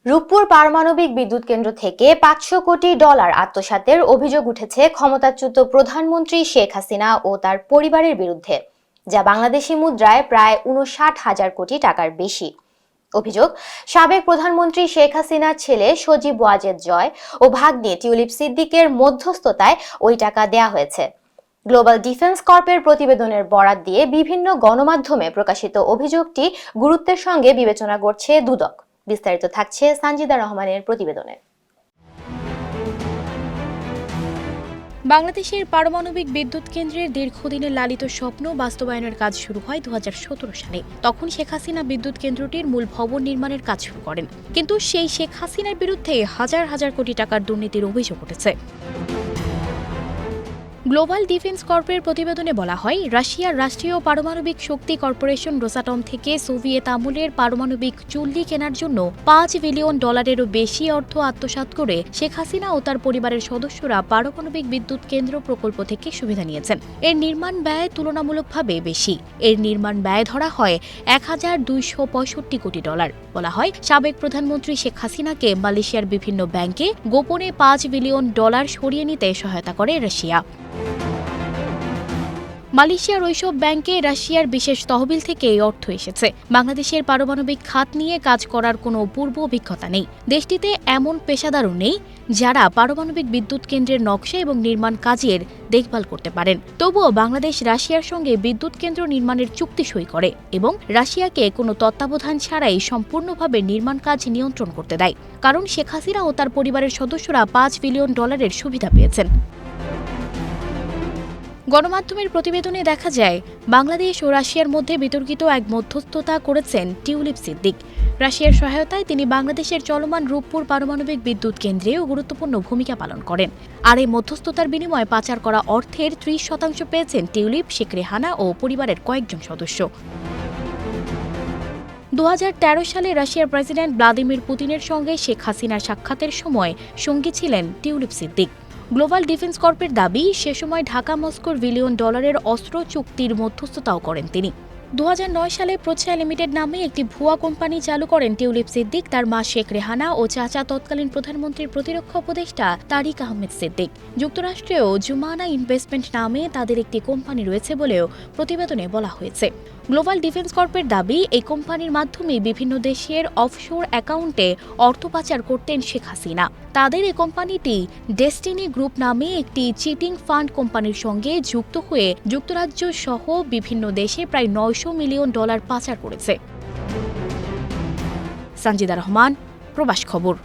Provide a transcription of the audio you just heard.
রূপপুর পারমাণবিক বিদ্যুৎ কেন্দ্র থেকে $500 কোটি আত্মসাতের অভিযোগ উঠেছে ক্ষমতাচ্যুত প্রধানমন্ত্রী শেখ হাসিনা ও তার পরিবারের বিরুদ্ধে, যা বাংলাদেশি মুদ্রায় প্রায় 59,000 কোটি টাকার বেশি। অভিযোগ, সাবেক প্রধানমন্ত্রী শেখ হাসিনার ছেলে সজীব ওয়াজেদ জয় ও ভাগ্নে টিউলিপ সিদ্দিকের মধ্যস্থতায় ওই টাকা দেয়া হয়েছে। গ্লোবাল ডিফেন্স কর্পের প্রতিবেদনের বরাত দিয়ে বিভিন্ন গণমাধ্যমে প্রকাশিত অভিযোগটি গুরুত্বের সঙ্গে বিবেচনা করছে দুদক। বিস্তারিত থাকছে সানজিদা রহমানের প্রতিবেদনে। বাংলাদেশের পারমাণবিক বিদ্যুৎ কেন্দ্রের দীর্ঘদিনের লালিত স্বপ্ন বাস্তবায়নের কাজ শুরু হয় 2017 সালে। তখন শেখ হাসিনা বিদ্যুৎ কেন্দ্রটির মূল ভবন নির্মাণের কাজ শুরু করেন, কিন্তু সেই শেখ হাসিনার বিরুদ্ধে হাজার হাজার কোটি টাকার দুর্নীতির অভিযোগ উঠেছে। গ্লোবাল ডিফেন্স কর্পের প্রতিবেদনে বলা হয়, রাশিয়ার রাষ্ট্রীয় পারমাণবিক শক্তি কর্পোরেশন রোসাটম থেকে সোভিয়েত আমলের পারমাণবিক চুল্লি কেনার জন্য $5 বিলিয়নেরও বেশি অর্থ আত্মসাৎ করে শেখ হাসিনা ও তার পরিবারের সদস্যরা পারমাণবিক বিদ্যুৎ কেন্দ্র প্রকল্প থেকে সুবিধা নিয়েছেন। এর নির্মাণ ব্যয় তুলনামূলকভাবে বেশি। এর নির্মাণ ব্যয় ধরা হয় $1,265 কোটি। বলা হয়, সাবেক প্রধানমন্ত্রী শেখ হাসিনাকে মালয়েশিয়ার বিভিন্ন ব্যাংকে গোপনে $5 বিলিয়ন সরিয়ে নিতে সহায়তা করে রাশিয়া। মালয়েশিয়ার ওইসব ব্যাংকে রাশিয়ার বিশেষ তহবিল থেকে এই অর্থ এসেছে। বাংলাদেশের পারমাণবিক খাত নিয়ে কাজ করার কোনো পূর্ব অভিজ্ঞতা নেই। দেশটিতে এমন পেশাদারও নেই যারা পারমাণবিক বিদ্যুৎ কেন্দ্রের নকশা এবং নির্মাণ কাজের দেখভাল করতে পারেন। তবুও বাংলাদেশ রাশিয়ার সঙ্গে বিদ্যুৎ কেন্দ্র নির্মাণের চুক্তি সই করে এবং রাশিয়াকে কোনো তত্ত্বাবধান ছাড়াই সম্পূর্ণভাবে নির্মাণ কাজ নিয়ন্ত্রণ করতে দেয়, কারণ শেখ হাসিনা ও তার পরিবারের সদস্যরা $5 বিলিয়ন সুবিধা পেয়েছেন। গণমাধ্যমের প্রতিবেদনে দেখা যায়, বাংলাদেশ ও রাশিয়ার মধ্যে বিতর্কিত এক মধ্যস্থতা করেছেন টিউলিপ সিদ্দিক। রাশিয়ার সহায়তায় তিনি বাংলাদেশের চলমান রূপপুর পারমাণবিক বিদ্যুৎ কেন্দ্রেও গুরুত্বপূর্ণ ভূমিকা পালন করেন। আর এই মধ্যস্থতার বিনিময়ে পাচার করা অর্থের 30% পেয়েছেন টিউলিপ, শেখ রেহানা ও পরিবারের কয়েকজন সদস্য। 2013 সালে রাশিয়ার প্রেসিডেন্ট ভ্লাদিমির পুতিনের সঙ্গে শেখ হাসিনার সাক্ষাতের সময় সঙ্গী ছিলেন টিউলিপ সিদ্দিক। গ্লোবাল ডিফেন্স কর্পের দাবি, সে সময় ঢাকা মস্কোর $1 বিলিয়ন অস্ত্র চুক্তির মধ্যস্থতাও করেন তিনি। 2009 সালে প্রোচা লিমিটেড নামে একটি ভুয়া কোম্পানি চালু করেন টিউলিপ সিদ্দিক, তার মা শেখ রেহানা ও চাচা তৎকালীন প্রধানমন্ত্রীর প্রতিরক্ষা উপদেষ্টা তারিক আহমেদ সিদ্দিক। যুক্তরাষ্ট্রেও জুমানা ইনভেস্টমেন্ট নামে তাদের একটি কোম্পানি রয়েছে বলেও প্রতিবেদনে বলা হয়েছে। গ্লোবাল ডিফেন্স কর্পের দাবি, এই কোম্পানির মাধ্যমে বিভিন্ন দেশের অফশোর অ্যাকাউন্টে অর্থ পাচার করতেন শেখ হাসিনা। তাদের এই কোম্পানিটি ডেস্টিনি গ্রুপ নামে একটি চিটিং ফান্ড কোম্পানির সঙ্গে যুক্ত হয়ে যুক্তরাজ্য সহ বিভিন্ন দেশে প্রায় $900 মিলিয়ন পাচার করেছে। সানজিদা রহমান, প্রবাস খবর।